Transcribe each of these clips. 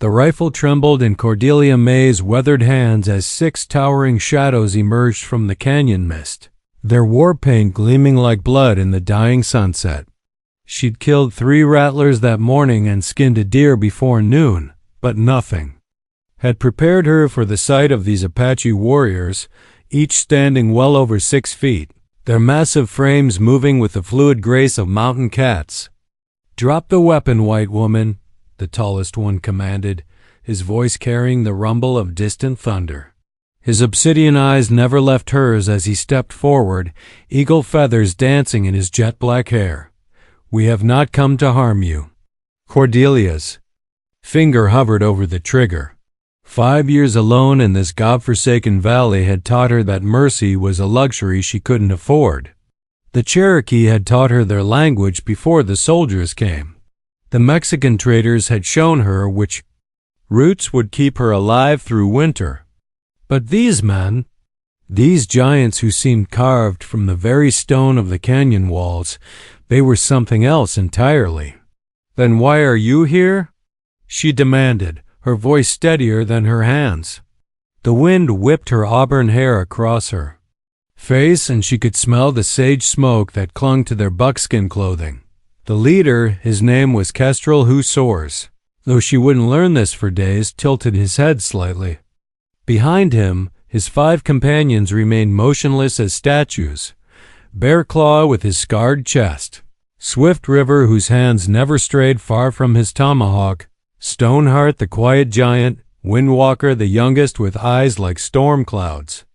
The rifle trembled in Cordelia May's weathered hands as 6 towering shadows emerged from the canyon mist, their war paint gleaming like blood in the dying sunset. She'd killed 3 rattlers that morning and skinned a deer before noon, but nothing had prepared her for the sight of these Apache warriors, each standing well over 6 feet, their massive frames moving with the fluid grace of mountain cats. "Drop the weapon, white woman," the tallest one commanded, his voice carrying the rumble of distant thunder. His obsidian eyes never left hers as he stepped forward, eagle feathers dancing in his jet-black hair. "We have not come to harm you." Cordelia's finger hovered over the trigger. 5 years alone in this godforsaken valley had taught her that mercy was a luxury she couldn't afford. The Cherokee had taught her their language before the soldiers came. The Mexican traders had shown her which roots would keep her alive through winter. But these men, these giants who seemed carved from the very stone of the canyon walls, they were something else entirely. "Then why are you here?" she demanded, her voice steadier than her hands. The wind whipped her auburn hair across her face, and she could smell the sage smoke that clung to their buckskin clothing. The leader, his name was Kestrel Who Soars, though she wouldn't learn this for days, tilted his head slightly. Behind him, his 5 companions remained motionless as statues. Bear Claw with his scarred chest, Swift River whose hands never strayed far from his tomahawk, Stoneheart the quiet giant, Windwalker the youngest with eyes like storm clouds,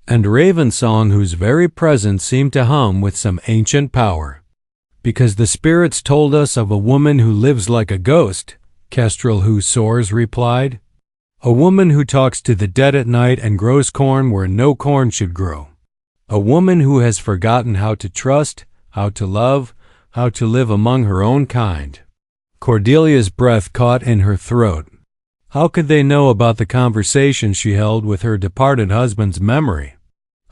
and Raven Song whose very presence seemed to hum with some ancient power. "Because the spirits told us of a woman who lives like a ghost," Kestrel Who Soars replied. "A woman who talks to the dead at night and grows corn where no corn should grow. A woman who has forgotten how to trust, how to love, how to live among her own kind." Cordelia's breath caught in her throat. How could they know about the conversation she held with her departed husband's memory?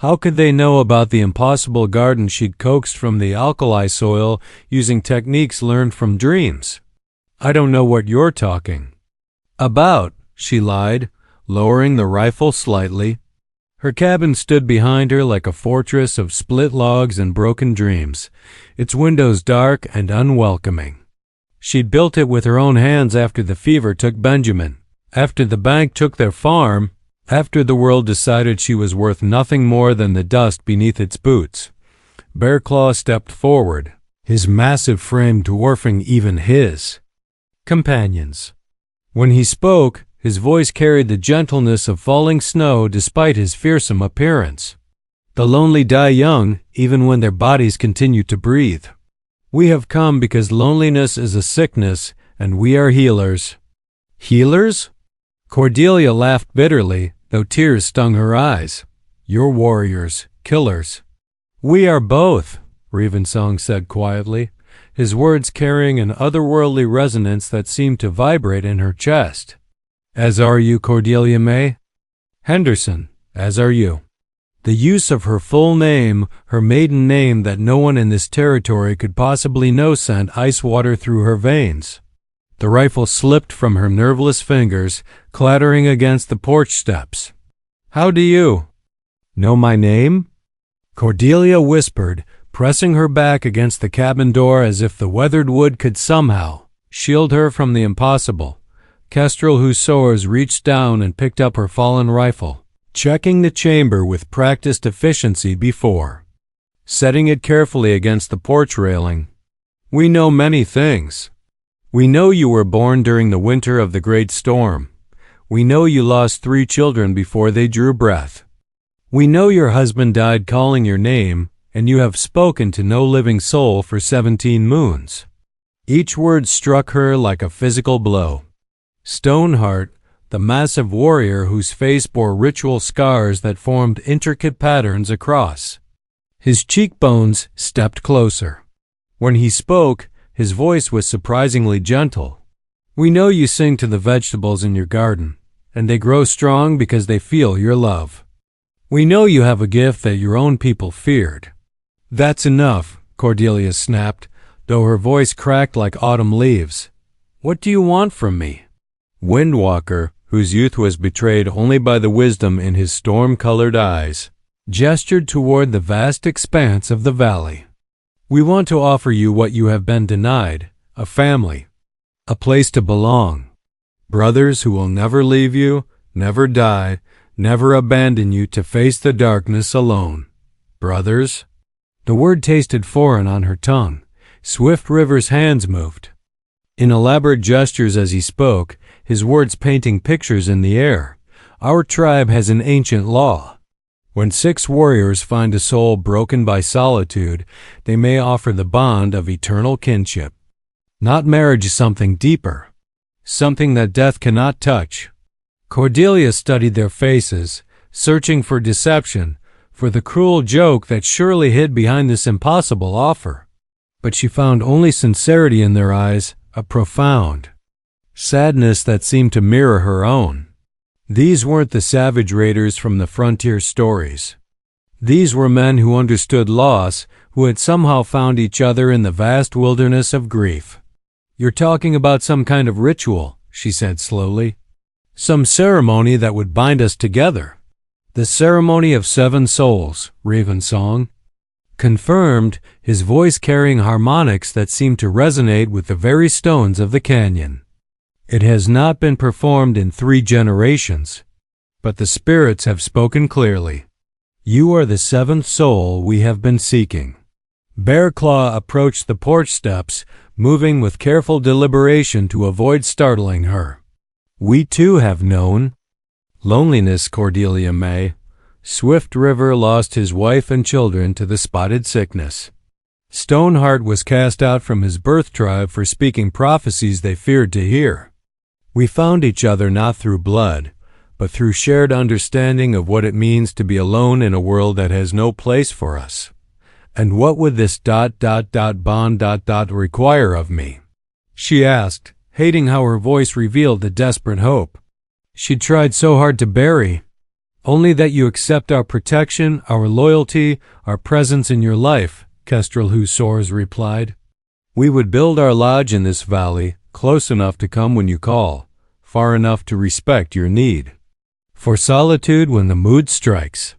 How could they know about the impossible garden she'd coaxed from the alkali soil using techniques learned from dreams? "I don't know what you're talking about," she lied, lowering the rifle slightly. Her cabin stood behind her like a fortress of split logs and broken dreams, its windows dark and unwelcoming. She'd built it with her own hands after the fever took Benjamin, after the bank took their farm, after the world decided she was worth nothing more than the dust beneath its boots. Bear Claw stepped forward, his massive frame dwarfing even his companions. When he spoke, his voice carried the gentleness of falling snow despite his fearsome appearance. "The lonely die young, even when their bodies continue to breathe. We have come because loneliness is a sickness, and we are healers." "Healers?" Cordelia laughed bitterly, though tears stung her eyes. "You're warriors, killers." "We are both," Raven Song said quietly, his words carrying an otherworldly resonance that seemed to vibrate in her chest. "As are you, Cordelia May Henderson, as are you." The use of her full name, her maiden name that no one in this territory could possibly know, sent ice water through her veins. The rifle slipped from her nerveless fingers, clattering against the porch steps. "How do you know my name?" Cordelia whispered, pressing her back against the cabin door as if the weathered wood could somehow shield her from the impossible. Kestrel Who Soars reached down and picked up her fallen rifle, checking the chamber with practiced efficiency before setting it carefully against the porch railing. "We know many things. We know you were born during the winter of the great storm. We know you lost 3 children before they drew breath. We know your husband died calling your name, and you have spoken to no living soul for 17 moons." Each word struck her like a physical blow. Stoneheart, the massive warrior whose face bore ritual scars that formed intricate patterns across his cheekbones, stepped closer. When he spoke, his voice was surprisingly gentle. "We know you sing to the vegetables in your garden, and they grow strong because they feel your love. We know you have a gift that your own people feared." "That's enough," Cordelia snapped, though her voice cracked like autumn leaves. "What do you want from me?" Windwalker, whose youth was betrayed only by the wisdom in his storm-colored eyes, gestured toward the vast expanse of the valley. We want to offer you what you have been denied, a family, a place to belong, brothers who will never leave you, never die, never abandon you to face the darkness alone. Brothers? The word tasted foreign on her tongue. Swift River's hands moved in elaborate gestures as he spoke, his words painting pictures in the air. Our tribe has an ancient law. When 6 warriors find a soul broken by solitude, they may offer the bond of eternal kinship. Not marriage, something deeper, something that death cannot touch. Cordelia studied their faces, searching for deception, for the cruel joke that surely hid behind this impossible offer. But she found only sincerity in their eyes, a profound sadness that seemed to mirror her own. These weren't the savage raiders from the frontier stories. These were men who understood loss, who had somehow found each other in the vast wilderness of grief. "You're talking about some kind of ritual," she said slowly. "Some ceremony that would bind us together." "The ceremony of 7 souls," Raven song confirmed, his voice carrying harmonics that seemed to resonate with the very stones of the canyon. "It has not been performed in 3 generations, but the spirits have spoken clearly. You are the 7th soul we have been seeking." Bear Claw approached the porch steps, moving with careful deliberation to avoid startling her. "We too have known loneliness, Cordelia May." Swift River lost his wife and children to the spotted sickness. Stoneheart was cast out from his birth tribe for speaking prophecies they feared to hear. We found each other not through blood, but through shared understanding of what it means to be alone in a world that has no place for us. And what would this bond require of me? She asked, hating how her voice revealed the desperate hope she'd tried so hard to bury. "Only that you accept our protection, our loyalty, our presence in your life," Kestrel Hussors replied. "We would build our lodge in this valley, close enough to come when you call, far enough to respect your need for solitude when the mood strikes.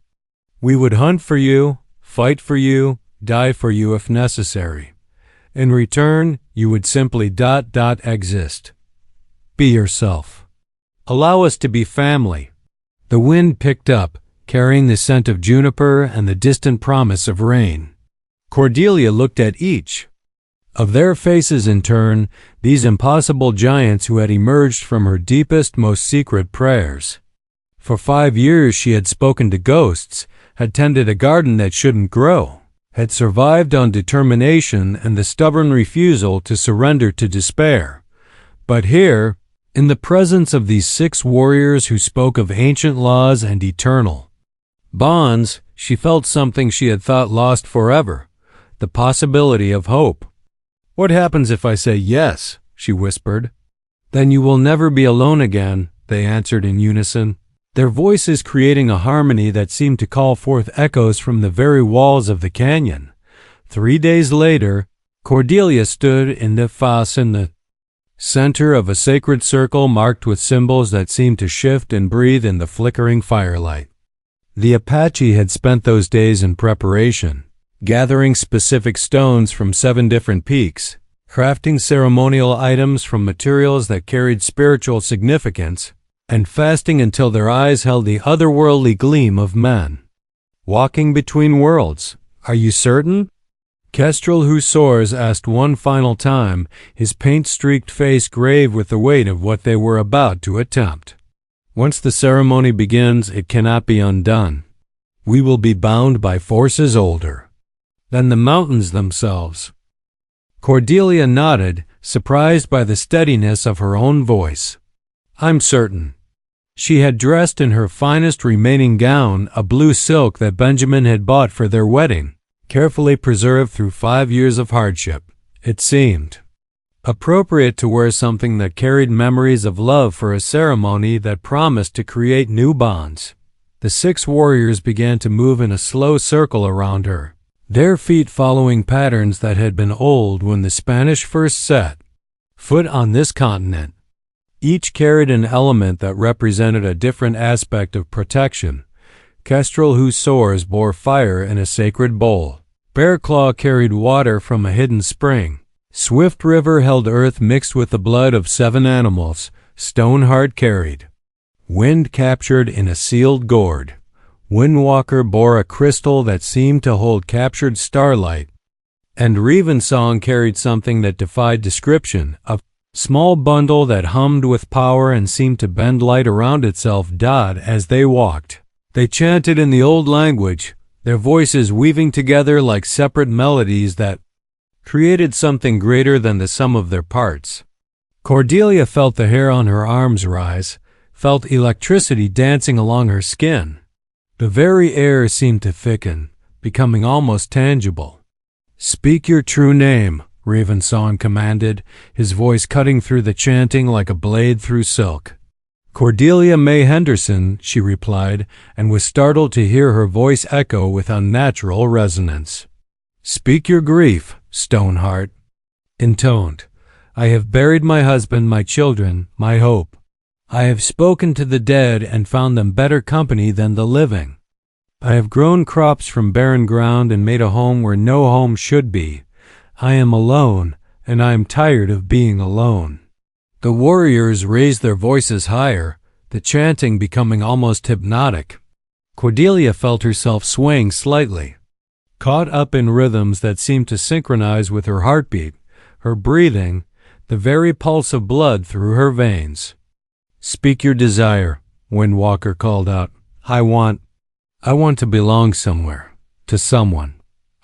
We would hunt for you, fight for you, die for you if necessary. In return, you would simply exist. Be yourself. Allow us to be family." The wind picked up, carrying the scent of juniper and the distant promise of rain. Cordelia looked at each of their faces in turn, these impossible giants who had emerged from her deepest, most secret prayers. For 5 years she had spoken to ghosts, had tended a garden that shouldn't grow, had survived on determination and the stubborn refusal to surrender to despair. But here, in the presence of these 6 warriors who spoke of ancient laws and eternal bonds, she felt something she had thought lost forever, the possibility of hope. "What happens if I say yes?" she whispered. "Then you will never be alone again," they answered in unison, their voices creating a harmony that seemed to call forth echoes from the very walls of the canyon. 3 days later, Cordelia stood in the center of a sacred circle marked with symbols that seemed to shift and breathe in the flickering firelight. The Apache had spent those days in preparation, gathering specific stones from 7 different peaks, crafting ceremonial items from materials that carried spiritual significance, and fasting until their eyes held the otherworldly gleam of men walking between worlds. "Are you certain?" Kestrel Hussors asked one final time, his paint-streaked face grave with the weight of what they were about to attempt. "Once the ceremony begins, it cannot be undone. We will be bound by forces older than the mountains themselves." Cordelia nodded, surprised by the steadiness of her own voice. "I'm certain." She had dressed in her finest remaining gown, a blue silk that Benjamin had bought for their wedding, carefully preserved through 5 years of hardship. It seemed appropriate to wear something that carried memories of love for a ceremony that promised to create new bonds. The 6 warriors began to move in a slow circle around her, their feet following patterns that had been old when the Spanish first set foot on this continent. Each carried an element that represented a different aspect of protection. Kestrel, whose swords bore fire in a sacred bowl. Bearclaw carried water from a hidden spring. Swift River held earth mixed with the blood of 7 animals. Stoneheart carried wind captured in a sealed gourd. Windwalker bore a crystal that seemed to hold captured starlight. And Revensong carried something that defied description, a small bundle that hummed with power and seemed to bend light around itself. As they walked, they chanted in the old language, their voices weaving together like separate melodies that created something greater than the sum of their parts. Cordelia felt the hair on her arms rise, felt electricity dancing along her skin. The very air seemed to thicken, becoming almost tangible. "Speak your true name," Ravensong commanded, his voice cutting through the chanting like a blade through silk. "Cordelia May Henderson," she replied, and was startled to hear her voice echo with unnatural resonance. "Speak your grief, Stoneheart." Intoned, "I have buried my husband, my children, my hope. I have spoken to the dead and found them better company than the living. I have grown crops from barren ground and made a home where no home should be. I am alone, and I am tired of being alone." The warriors raised their voices higher, the chanting becoming almost hypnotic. Cordelia felt herself swaying slightly, caught up in rhythms that seemed to synchronize with her heartbeat, her breathing, the very pulse of blood through her veins. "Speak your desire," Windwalker called out. I want to belong somewhere, to someone.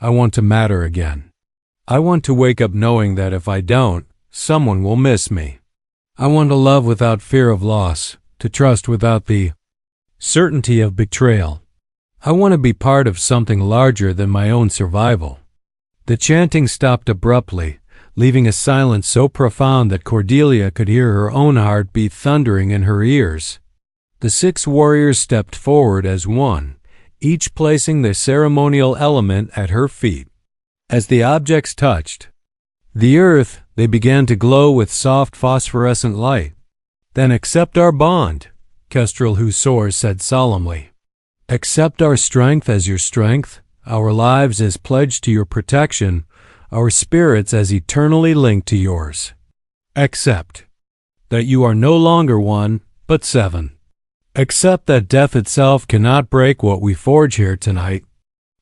I want to matter again. I want to wake up knowing that if I don't, someone will miss me. I want to love without fear of loss, to trust without the certainty of betrayal. I want to be part of something larger than my own survival." The chanting stopped abruptly, leaving a silence so profound that Cordelia could hear her own heartbeat thundering in her ears. The 6 warriors stepped forward as one, each placing their ceremonial element at her feet. As the objects touched the earth, they began to glow with soft phosphorescent light. "Then accept our bond," Kestrel, whose swords said solemnly. "Accept our strength as your strength, our lives as pledged to your protection, our spirits as eternally linked to yours. Accept that you are no longer 1, but 7. Accept that death itself cannot break what we forge here tonight."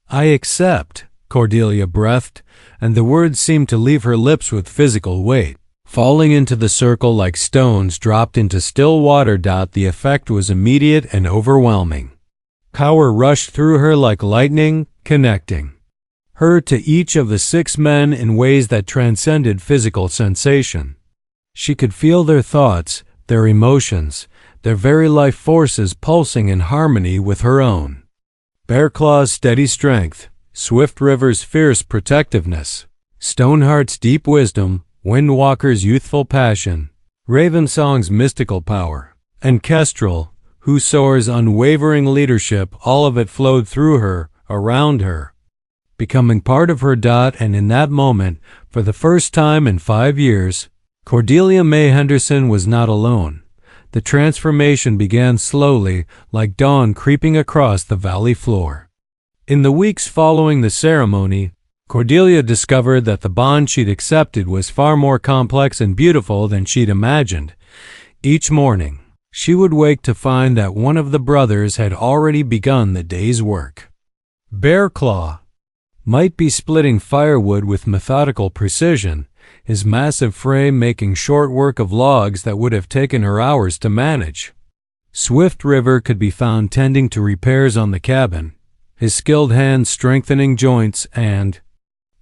"I accept," Cordelia breathed, and the words seemed to leave her lips with physical weight, falling into the circle like stones dropped into still water. The effect was immediate and overwhelming. Power rushed through her like lightning, connecting her to each of the 6 men in ways that transcended physical sensation. She could feel their thoughts, their emotions, their very life forces pulsing in harmony with her own. Bearclaw's steady strength, Swift River's fierce protectiveness, Stoneheart's deep wisdom, Windwalker's youthful passion, Ravensong's mystical power, and Kestrel, whose soar's unwavering leadership, all of it flowed through her, around her, becoming part of her. And in that moment, for the first time in 5 years, Cordelia May Henderson was not alone. The transformation began slowly, like dawn creeping across the valley floor. In the weeks following the ceremony, Cordelia discovered that the bond she'd accepted was far more complex and beautiful than she'd imagined. Each morning, she would wake to find that one of the brothers had already begun the day's work. Bearclaw might be splitting firewood with methodical precision, his massive frame making short work of logs that would have taken her hours to manage. Swift River could be found tending to repairs on the cabin, his skilled hands strengthening joints and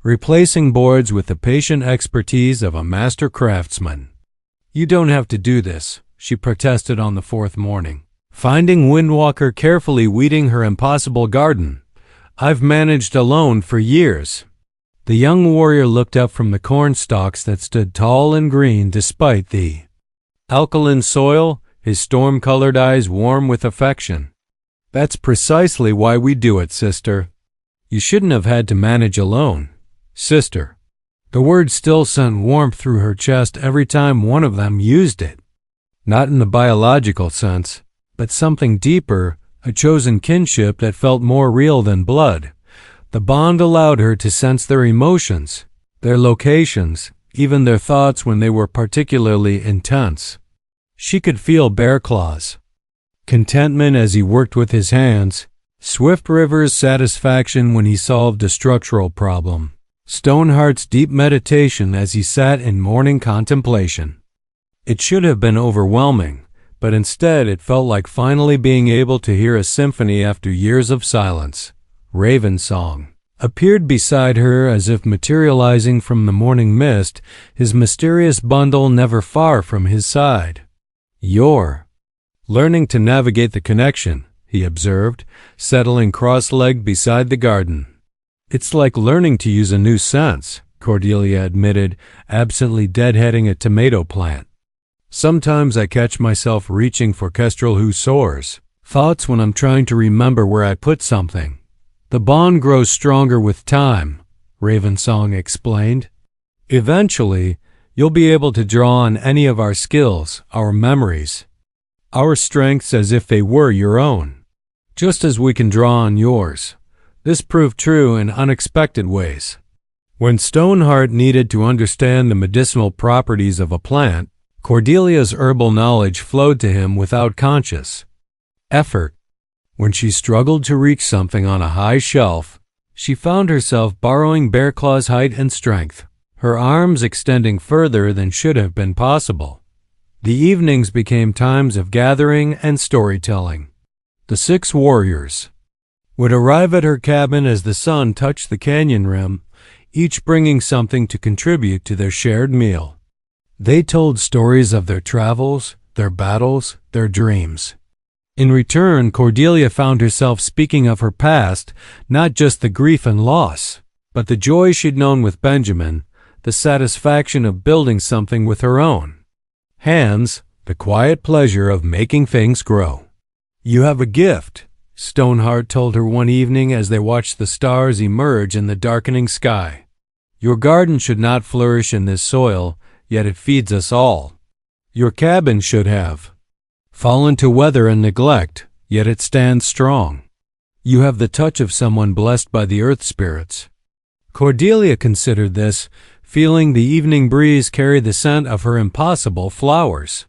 replacing boards with the patient expertise of a master craftsman. "You don't have to do this," she protested on the 4th morning, finding Windwalker carefully weeding her impossible garden. "I've managed alone for years." The young warrior looked up from the corn stalks that stood tall and green despite the alkaline soil, his storm-colored eyes warm with affection. "That's precisely why we do it, sister. You shouldn't have had to manage alone, sister." The word still sent warmth through her chest every time one of them used it. not in the biological sense, but something deeper, a chosen kinship that felt more real than blood. The bond allowed her to sense their emotions, their locations, even their thoughts when they were particularly intense. She could feel Bear Claw's contentment as he worked with his hands, Swift River's satisfaction when he solved a structural problem, Stoneheart's deep meditation as he sat in morning contemplation. It should have been overwhelming, but instead it felt like finally being able to hear a symphony after years of silence. Raven's song appeared beside her as if materializing from the morning mist, his mysterious bundle never far from his side. "You're learning to navigate the connection," he observed, settling cross-legged beside the garden. "It's like learning to use a new sense," Cordelia admitted, absently deadheading a tomato plant. "Sometimes I catch myself reaching for Kestrel Who Soars thoughts when I'm trying to remember where I put something. The bond grows stronger with time," Ravensong explained. "Eventually, you'll be able to draw on any of our skills, our memories, our strengths as if they were your own, just as we can draw on yours." This proved true in unexpected ways. When Stoneheart needed to understand the medicinal properties of a plant, Cordelia's herbal knowledge flowed to him without conscious effort. When she struggled to reach something on a high shelf, she found herself borrowing Bearclaw's height and strength, her arms extending further than should have been possible. The evenings became times of gathering and storytelling. The 6 warriors would arrive at her cabin as the sun touched the canyon rim, each bringing something to contribute to their shared meal. They told stories of their travels, their battles, their dreams. In return, Cordelia found herself speaking of her past, not just the grief and loss, but the joy she'd known with Benjamin, the satisfaction of building something with her own hands, the quiet pleasure of making things grow. "You have a gift," Stoneheart told her one evening as they watched the stars emerge in the darkening sky. "Your garden should not flourish in this soil, yet it feeds us all. Your cabin should have fallen to weather and neglect, yet it stands strong. You have the touch of someone blessed by the earth spirits." Cordelia considered this, feeling the evening breeze carry the scent of her impossible flowers.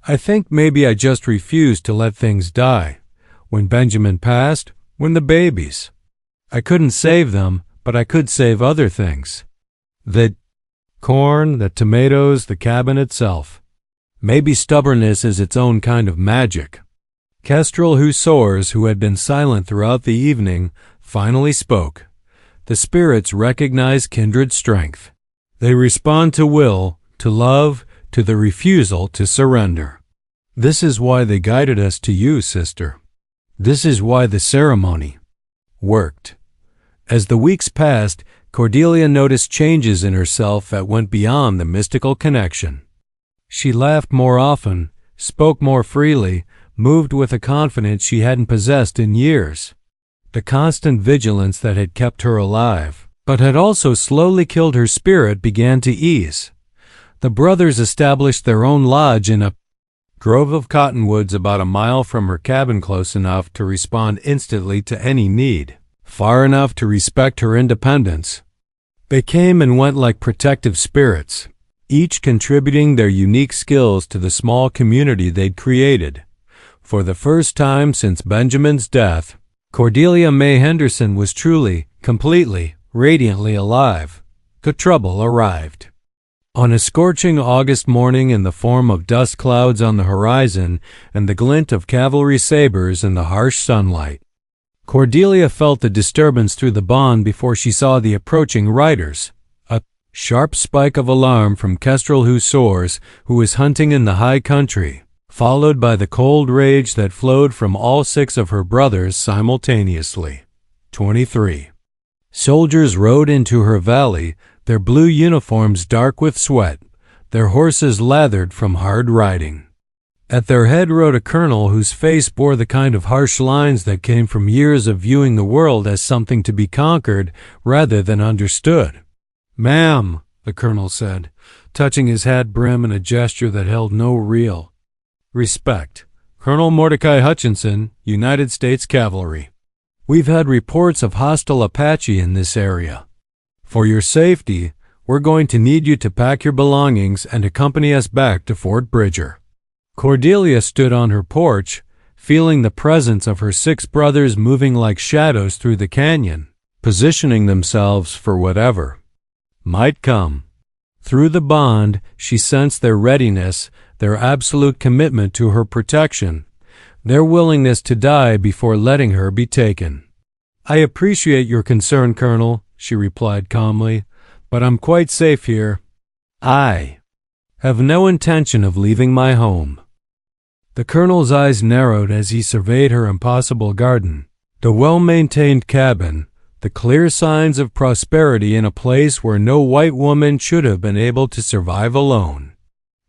"I think maybe I just refused to let things die. When Benjamin passed, when the babies. I couldn't save them, but I could save other things. The corn, the tomatoes, the cabin itself. Maybe stubbornness is its own kind of magic." Kestrel Who Soars, who had been silent throughout the evening, finally spoke. The spirits recognize kindred strength. They respond to will, to love, to the refusal to surrender. This is why they guided us to you, sister. This is why the ceremony worked. As the weeks passed, Cordelia noticed changes in herself that went beyond the mystical connection. She laughed more often, spoke more freely, moved with a confidence she hadn't possessed in years. The constant vigilance that had kept her alive, but had also slowly killed her spirit, began to ease. The brothers established their own lodge in a grove of cottonwoods about a mile from her cabin, close enough to respond instantly to any need, far enough to respect her independence. They came and went like protective spirits, each contributing their unique skills to the small community they'd created. For the first time since Benjamin's death, Cordelia May Henderson was truly, completely, radiantly alive. The trouble arrived. On a scorching August morning, in the form of dust clouds on the horizon and the glint of cavalry sabers in the harsh sunlight, Cordelia felt the disturbance through the bond before she saw the approaching riders. A sharp spike of alarm from Kestrel Who Soars, who was hunting in the high country, followed by the cold rage that flowed from all 6 of her brothers simultaneously. 23. Soldiers rode into her valley, their blue uniforms dark with sweat, their horses lathered from hard riding. At their head rode a colonel whose face bore the kind of harsh lines that came from years of viewing the world as something to be conquered rather than understood. "Ma'am," the colonel said, touching his hat brim in a gesture that held no real Respect. Colonel Mordecai Hutchinson, United States Cavalry. We've had reports of hostile Apache in this area. For your safety, we're going to need you to pack your belongings and accompany us back to Fort Bridger. Cordelia stood on her porch, feeling the presence of her 6 brothers moving like shadows through the canyon, positioning themselves for whatever might come. Through the bond, she sensed their readiness, their absolute commitment to her protection, their willingness to die before letting her be taken. I appreciate your concern, Colonel, she replied calmly, but I'm quite safe here. I have no intention of leaving my home. The Colonel's eyes narrowed as he surveyed her impossible garden, the well-maintained cabin, the clear signs of prosperity in a place where no white woman should have been able to survive alone.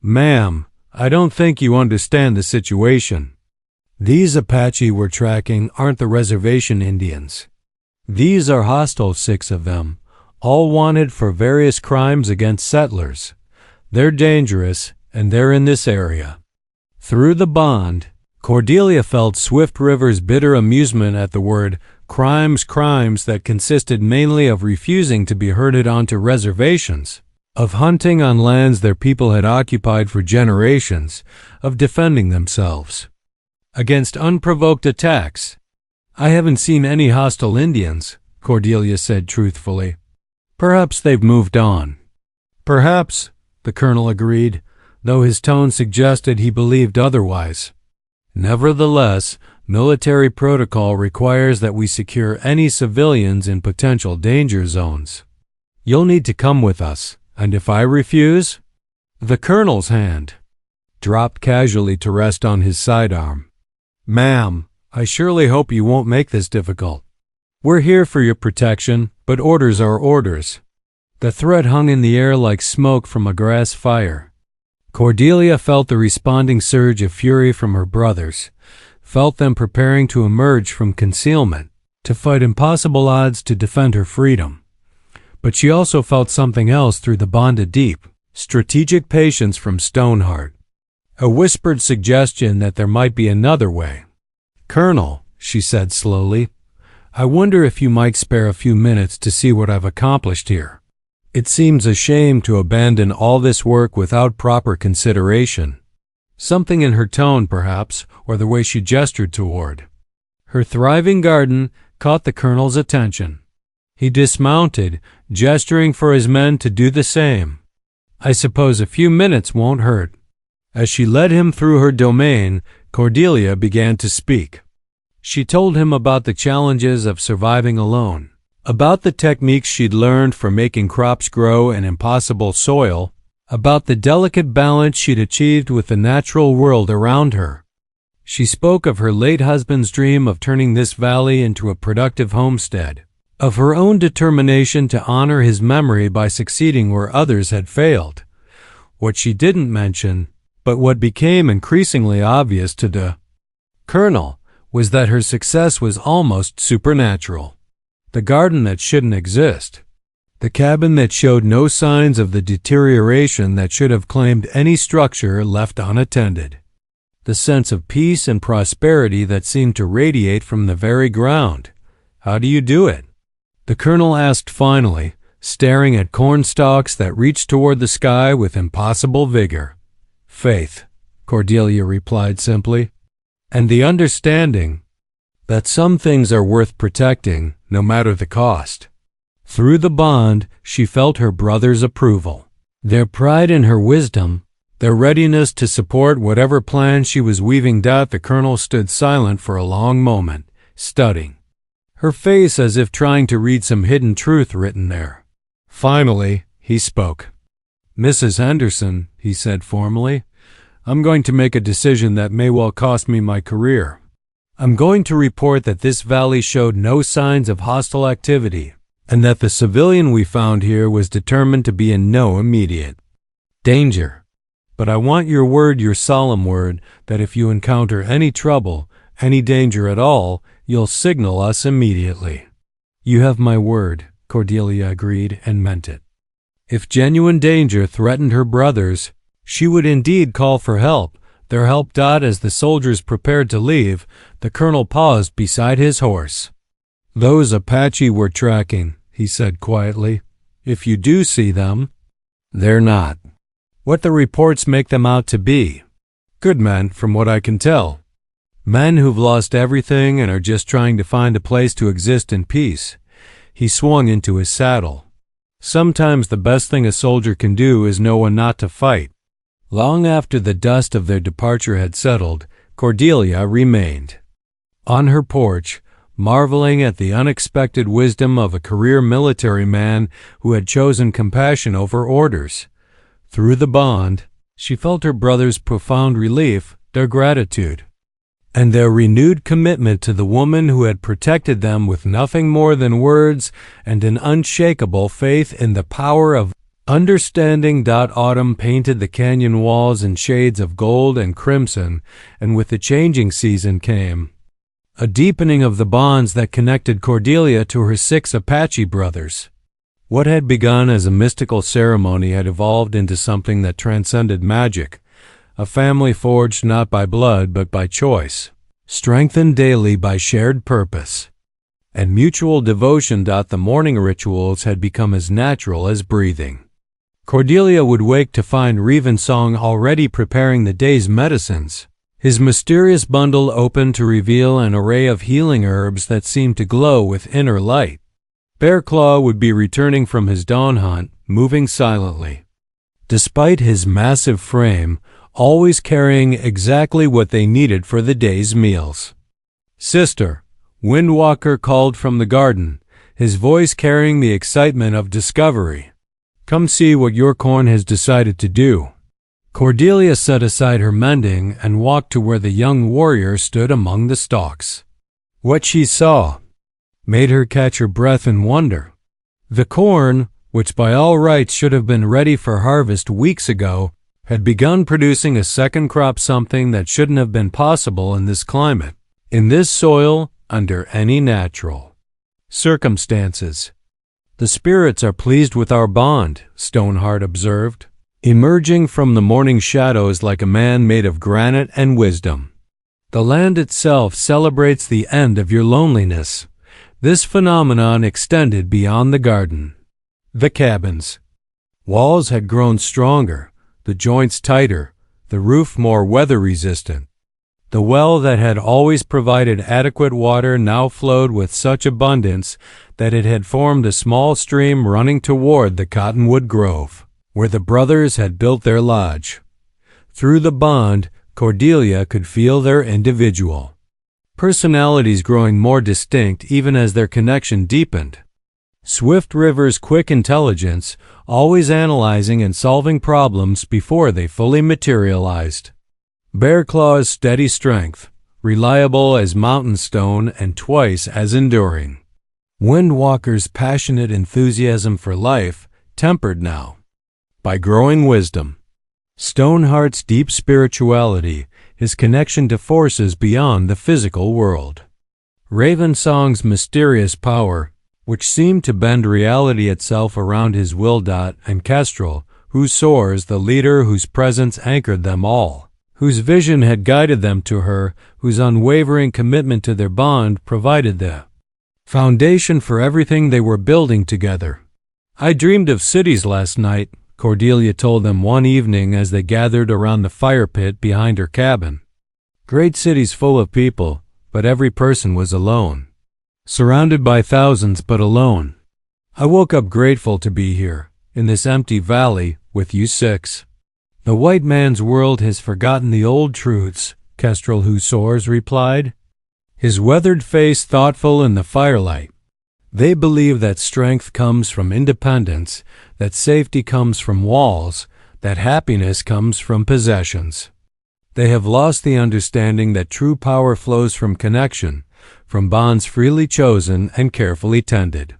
Ma'am, I don't think you understand the situation. These Apache we're tracking aren't the reservation Indians. These are hostile, 6 of them, all wanted for various crimes against settlers. They're dangerous, and they're in this area. Through the bond, Cordelia felt Swift River's bitter amusement at the word crimes that consisted mainly of refusing to be herded onto reservations, of hunting on lands their people had occupied for generations, of defending themselves against unprovoked attacks. I haven't seen any hostile Indians, Cordelia said truthfully. Perhaps they've moved on. Perhaps, the Colonel agreed, though his tone suggested he believed otherwise. Nevertheless, military protocol requires that we secure any civilians in potential danger zones. You'll need to come with us, and if I refuse? The Colonel's hand dropped casually to rest on his sidearm. Ma'am, I surely hope you won't make this difficult. We're here for your protection, but orders are orders. The threat hung in the air like smoke from a grass fire. Cordelia felt the responding surge of fury from her brothers, felt them preparing to emerge from concealment, to fight impossible odds to defend her freedom. But she also felt something else through the bonded deep, strategic patience from Stoneheart, a whispered suggestion that there might be another way. Colonel, she said slowly, I wonder if you might spare a few minutes to see what I've accomplished here. It seems a shame to abandon all this work without proper consideration. Something in her tone, perhaps, or the way she gestured toward her thriving garden caught the Colonel's attention. He dismounted, gesturing for his men to do the same. I suppose a few minutes won't hurt. As she led him through her domain, Cordelia began to speak. She told him about the challenges of surviving alone, about the techniques she'd learned for making crops grow in impossible soil, about the delicate balance she'd achieved with the natural world around her. She spoke of her late husband's dream of turning this valley into a productive homestead, of her own determination to honor his memory by succeeding where others had failed. What she didn't mention, but what became increasingly obvious to the Colonel, was that her success was almost supernatural. The garden that shouldn't exist, the cabin that showed no signs of the deterioration that should have claimed any structure left unattended, the sense of peace and prosperity that seemed to radiate from the very ground. How do you do it? The Colonel asked finally, staring at corn stalks that reached toward the sky with impossible vigor. Faith, Cordelia replied simply, and the understanding that some things are worth protecting, no matter the cost. Through the bond, she felt her brother's approval, their pride in her wisdom, their readiness to support whatever plan she was weaving. The Colonel stood silent for a long moment, studying her face as if trying to read some hidden truth written there. Finally, he spoke. Mrs. Henderson, he said formally, I'm going to make a decision that may well cost me my career. I'm going to report that this valley showed no signs of hostile activity, and that the civilian we found here was determined to be in no immediate danger. But I want your word, your solemn word, that if you encounter any trouble, any danger at all, you'll signal us immediately. You have my word, Cordelia agreed and meant it. If genuine danger threatened her brothers, she would indeed call for help, their help. As the soldiers prepared to leave, the colonel paused beside his horse. "Those Apache we're tracking," he said quietly. "If you do see them, they're not what the reports make them out to be. Good men, from what I can tell. Men who've lost everything and are just trying to find a place to exist in peace." He swung into his saddle. Sometimes the best thing a soldier can do is know when not to fight. Long after the dust of their departure had settled, Cordelia remained on her porch, marveling at the unexpected wisdom of a career military man who had chosen compassion over orders. Through the bond, she felt her brother's profound relief, their gratitude, and their renewed commitment to the woman who had protected them with nothing more than words and an unshakable faith in the power of understanding. Autumn painted the canyon walls in shades of gold and crimson, and with the changing season came a deepening of the bonds that connected Cordelia to her 6 Apache brothers. What had begun as a mystical ceremony had evolved into something that transcended magic, a family forged not by blood but by choice, strengthened daily by shared purpose and mutual devotion. The morning rituals had become as natural as breathing. Cordelia would wake to find Revensong already preparing the day's medicines, his mysterious bundle open to reveal an array of healing herbs that seemed to glow with inner light. Bearclaw would be returning from his dawn hunt, moving silently, despite his massive frame, always carrying exactly what they needed for the day's meals. "Sister," Windwalker called from the garden, his voice carrying the excitement of discovery. "Come see what your corn has decided to do." Cordelia set aside her mending and walked to where the young warrior stood among the stalks. What she saw made her catch her breath in wonder. The corn, which by all rights should have been ready for harvest weeks ago, had begun producing a second crop, something that shouldn't have been possible in this climate, in this soil, under any natural circumstances. "The spirits are pleased with our bond," Stoneheart observed, emerging from the morning shadows like a man made of granite and wisdom. "The land itself celebrates the end of your loneliness." This phenomenon extended beyond the garden. The cabins. Walls had grown stronger, the joints tighter, the roof more weather-resistant. The well that had always provided adequate water now flowed with such abundance that it had formed a small stream running toward the cottonwood grove, where the brothers had built their lodge. Through the bond, Cordelia could feel their individual personalities growing more distinct even as their connection deepened. Swift River's quick intelligence, always analyzing and solving problems before they fully materialized. Bearclaw's steady strength, reliable as mountain stone and twice as enduring. Windwalker's passionate enthusiasm for life, tempered now by growing wisdom. Stoneheart's deep spirituality, his connection to forces beyond the physical world. Ravensong's mysterious power, which seemed to bend reality itself around his will. And Kestrel, whose soars the leader whose presence anchored them all, whose vision had guided them to her, whose unwavering commitment to their bond provided the foundation for everything they were building together. "I dreamed of cities last night," Cordelia told them one evening as they gathered around the fire pit behind her cabin. "Great cities full of people, but every person was alone. Surrounded by thousands, but alone. I woke up grateful to be here, in this empty valley, with you 6. "The white man's world has forgotten the old truths," Kestrel who soars replied, his weathered face thoughtful in the firelight. "They believe that strength comes from independence, that safety comes from walls, that happiness comes from possessions. They have lost the understanding that true power flows from connection, from bonds freely chosen and carefully tended."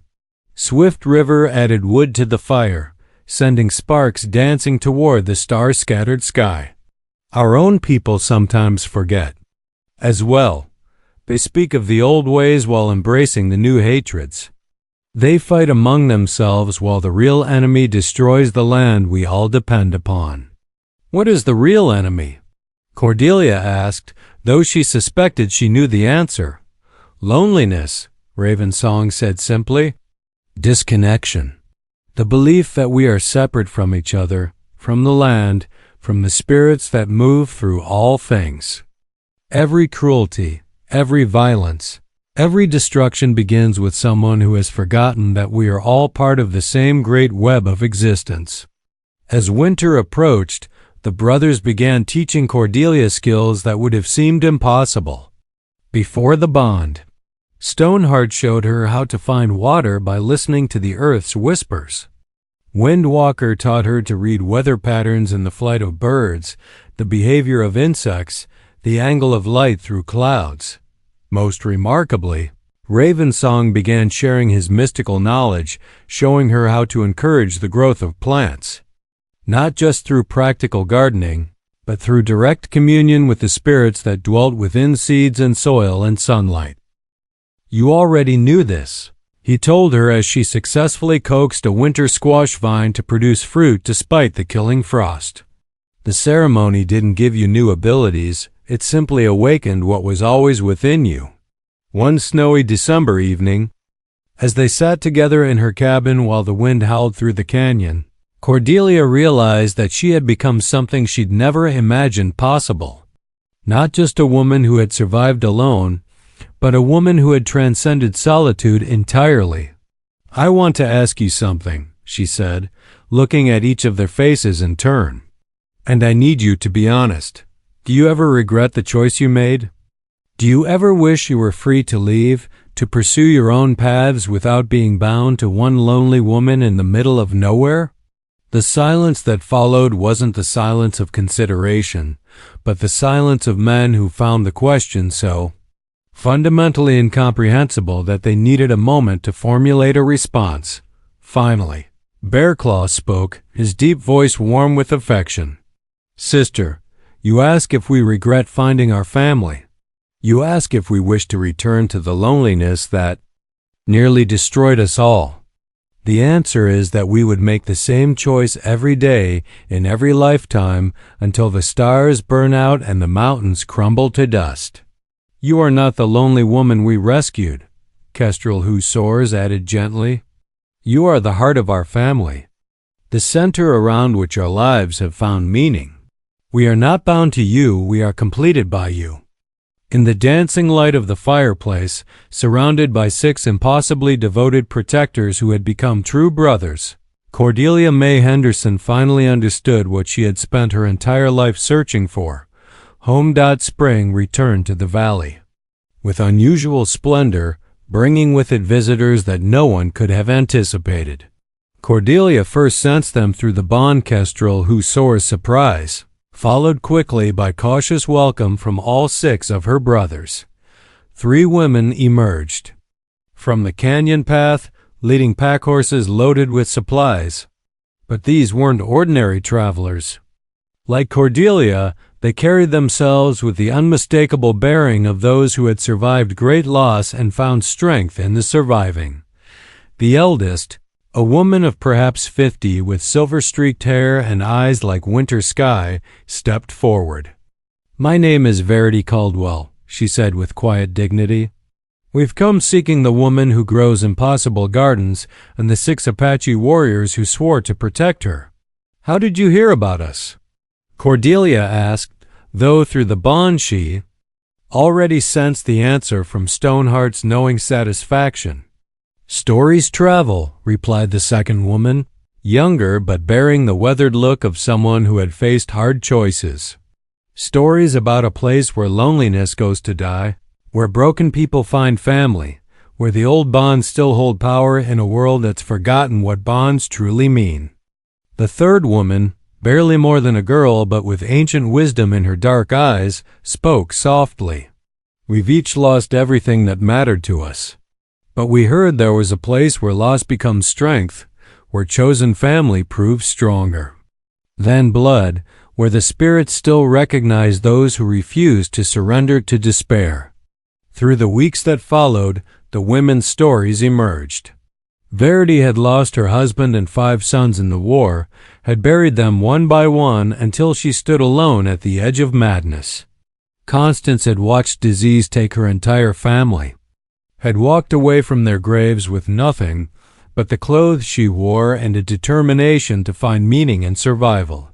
Swift River added wood to the fire, sending sparks dancing toward the star-scattered sky. "Our own people sometimes forget. As well, they speak of the old ways while embracing the new hatreds. They fight among themselves while the real enemy destroys the land we all depend upon." "What is the real enemy?" Cordelia asked, though she suspected she knew the answer. Loneliness, Ravensong said simply. Disconnection. The belief that we are separate from each other, from the land, from the spirits that move through all things. Every cruelty, every violence, every destruction begins with someone who has forgotten that we are all part of the same great web of existence. As winter approached, the brothers began teaching Cordelia skills that would have seemed impossible. Before the bond, Stoneheart showed her how to find water by listening to the earth's whispers. Windwalker taught her to read weather patterns in the flight of birds, the behavior of insects, the angle of light through clouds. Most remarkably, Ravensong began sharing his mystical knowledge, showing her how to encourage the growth of plants. Not just through practical gardening, but through direct communion with the spirits that dwelt within seeds and soil and sunlight. You already knew this, he told her as she successfully coaxed a winter squash vine to produce fruit despite the killing frost. The ceremony didn't give you new abilities, it simply awakened what was always within you. One snowy December evening, as they sat together in her cabin while the wind howled through the canyon, Cordelia realized that she had become something she'd never imagined possible. Not just a woman who had survived alone, but a woman who had transcended solitude entirely. I want to ask you something, she said, looking at each of their faces in turn. And I need you to be honest. Do you ever regret the choice you made? Do you ever wish you were free to leave, to pursue your own paths without being bound to one lonely woman in the middle of nowhere? The silence that followed wasn't the silence of consideration, but the silence of men who found the question so fundamentally incomprehensible that they needed a moment to formulate a response. Finally, Bearclaw spoke, his deep voice warm with affection. Sister, you ask if we regret finding our family. You ask if we wish to return to the loneliness that nearly destroyed us all. The answer is that we would make the same choice every day in every lifetime until the stars burn out and the mountains crumble to dust. You are not the lonely woman we rescued, Kestrel Who Soars added gently. You are the heart of our family, the center around which our lives have found meaning. We are not bound to you, we are completed by you. In the dancing light of the fireplace, surrounded by 6 impossibly devoted protectors who had become true brothers, Cordelia May Henderson finally understood what she had spent her entire life searching for. Home. Spring returned to the valley. With unusual splendor, bringing with it visitors that no one could have anticipated. Cordelia first sensed them through the bond Kestrel Who Soars surprise, followed quickly by cautious welcome from all 6 of her brothers. 3 women emerged from the canyon path, leading pack horses loaded with supplies. But these weren't ordinary travelers. Like Cordelia, they carried themselves with the unmistakable bearing of those who had survived great loss and found strength in the surviving. The eldest, a woman of perhaps 50 with silver-streaked hair and eyes like winter sky, stepped forward. My name is Verity Caldwell, she said with quiet dignity. We've come seeking the woman who grows impossible gardens and the 6 Apache warriors who swore to protect her. How did you hear about us? Cordelia asked, though through the bond she already sensed the answer from Stoneheart's knowing satisfaction. Stories travel, replied the second woman, younger but bearing the weathered look of someone who had faced hard choices. Stories about a place where loneliness goes to die, where broken people find family, where the old bonds still hold power in a world that's forgotten what bonds truly mean. The third woman, barely more than a girl but with ancient wisdom in her dark eyes, spoke softly. We've each lost everything that mattered to us. But we heard there was a place where loss becomes strength, where chosen family proves stronger than blood, where the spirits still recognize those who refuse to surrender to despair. Through the weeks that followed, the women's stories emerged. Verity had lost her husband and 5 sons in the war, had buried them one by one until she stood alone at the edge of madness. Constance had watched disease take her entire family, had walked away from their graves with nothing but the clothes she wore and a determination to find meaning in survival.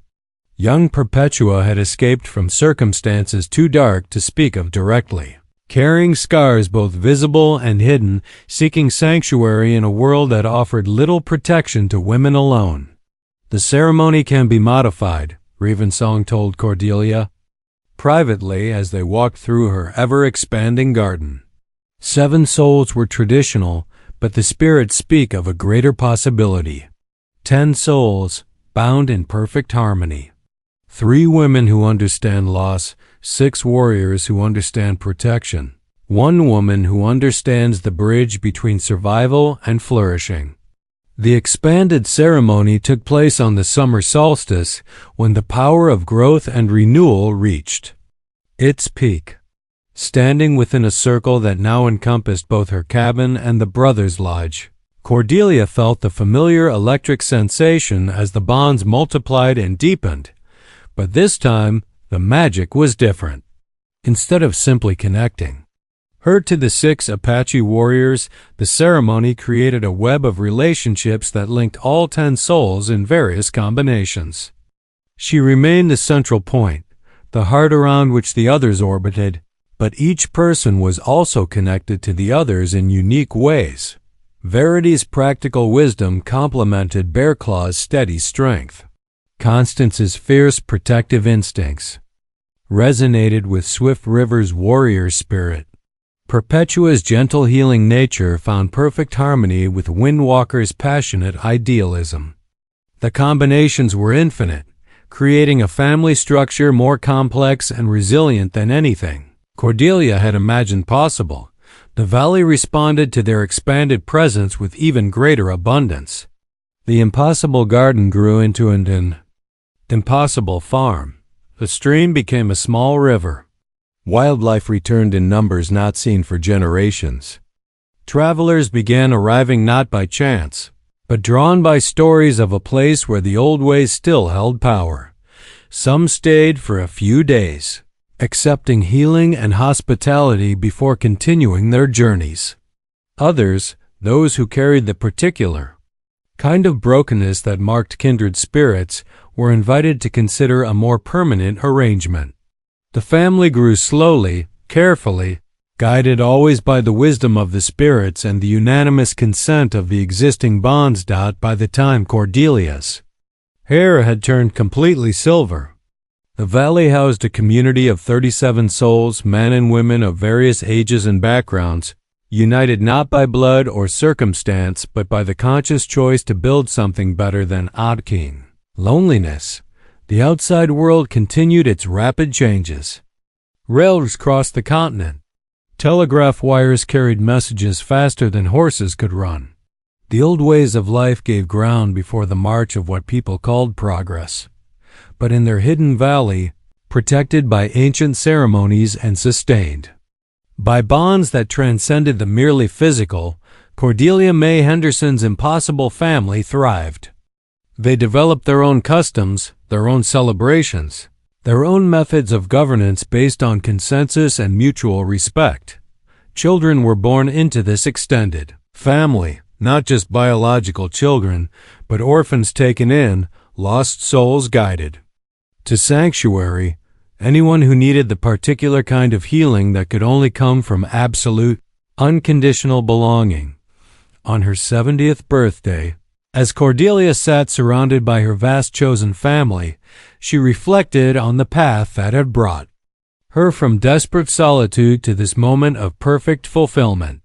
Young Perpetua had escaped from circumstances too dark to speak of directly, carrying scars both visible and hidden, seeking sanctuary in a world that offered little protection to women alone. "The ceremony can be modified," Revensong told Cordelia, privately as they walked through her ever-expanding garden. 7 souls were traditional, but the spirits speak of a greater possibility. 10 souls, bound in perfect harmony. 3 women who understand loss, 6 warriors who understand protection, 1 woman who understands the bridge between survival and flourishing. The expanded ceremony took place on the summer solstice, when the power of growth and renewal reached its peak. Standing within a circle that now encompassed both her cabin and the brothers' lodge, Cordelia felt the familiar electric sensation as the bonds multiplied and deepened. But this time, the magic was different. Instead of simply connecting her to the 6 Apache warriors, the ceremony created a web of relationships that linked all 10 souls in various combinations. She remained the central point, the heart around which the others orbited, but each person was also connected to the others in unique ways. Verity's practical wisdom complemented Bearclaw's steady strength. Constance's fierce protective instincts resonated with Swift River's warrior spirit. Perpetua's gentle healing nature found perfect harmony with Windwalker's passionate idealism. The combinations were infinite, creating a family structure more complex and resilient than anything Cordelia had imagined possible. The valley responded to their expanded presence with even greater abundance. The impossible garden grew into an impossible farm. The stream became a small river. Wildlife returned in numbers not seen for generations. Travelers began arriving not by chance, but drawn by stories of a place where the old ways still held power. Some stayed for a few days, accepting healing and hospitality before continuing their journeys. Others, those who carried the particular kind of brokenness that marked kindred spirits, were invited to consider a more permanent arrangement. The family grew slowly, carefully, guided always by the wisdom of the spirits and the unanimous consent of the existing bonds. By the time Cordelia's hair had turned completely silver, the valley housed a community of 37 souls, men and women of various ages and backgrounds, united not by blood or circumstance but by the conscious choice to build something better than Odking. Loneliness. The outside world continued its rapid changes. Rails crossed the continent. Telegraph wires carried messages faster than horses could run. The old ways of life gave ground before the march of what people called progress. But in their hidden valley, protected by ancient ceremonies and sustained by bonds that transcended the merely physical, Cordelia May Henderson's impossible family thrived. They developed their own customs, their own celebrations, their own methods of governance based on consensus and mutual respect. Children were born into this extended family, not just biological children, but orphans taken in, lost souls guided to sanctuary, anyone who needed the particular kind of healing that could only come from absolute, unconditional belonging. On her 70th birthday, as Cordelia sat surrounded by her vast chosen family, she reflected on the path that had brought her from desperate solitude to this moment of perfect fulfillment.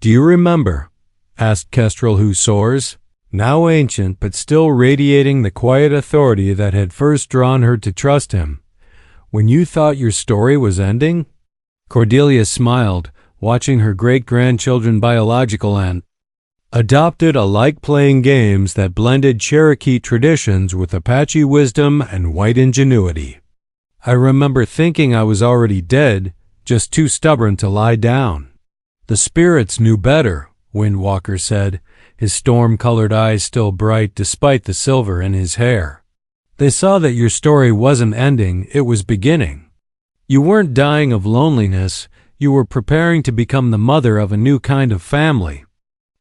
"Do you remember?" asked Kestrel Who Soars, now ancient but still radiating the quiet authority that had first drawn her to trust him. "When you thought your story was ending?" Cordelia smiled, watching her great-grandchildren biological and adopted alike playing games that blended Cherokee traditions with Apache wisdom and white ingenuity. "I remember thinking I was already dead, just too stubborn to lie down." "The spirits knew better," Windwalker said, his storm-colored eyes still bright despite the silver in his hair. They saw that your story wasn't ending, it was beginning. You weren't dying of loneliness, you were preparing to become the mother of a new kind of family.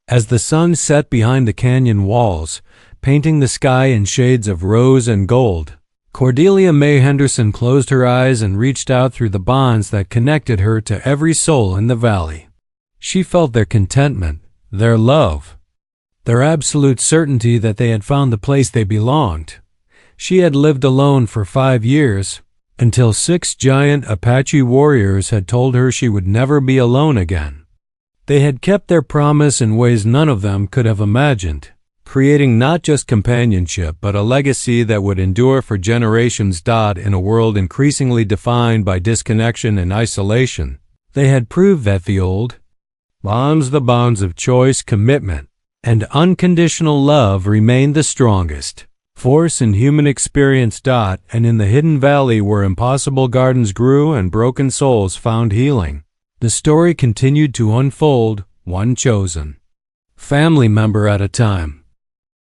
As the sun set behind the canyon walls, painting the sky in shades of rose and gold, Cordelia May Henderson closed her eyes and reached out through the bonds that connected her to every soul in the valley. She felt their contentment, their love, their absolute certainty that they had found the place they belonged. She had lived alone for 5 years, until 6 giant Apache warriors had told her she would never be alone again. They had kept their promise in ways none of them could have imagined, creating not just companionship but a legacy that would endure for generations. In a world increasingly defined by disconnection and isolation, they had proved that the bonds of choice, commitment, and unconditional love remained the strongest force in human experience. And in the hidden valley where impossible gardens grew and broken souls found healing, the story continued to unfold, one chosen family member at a time.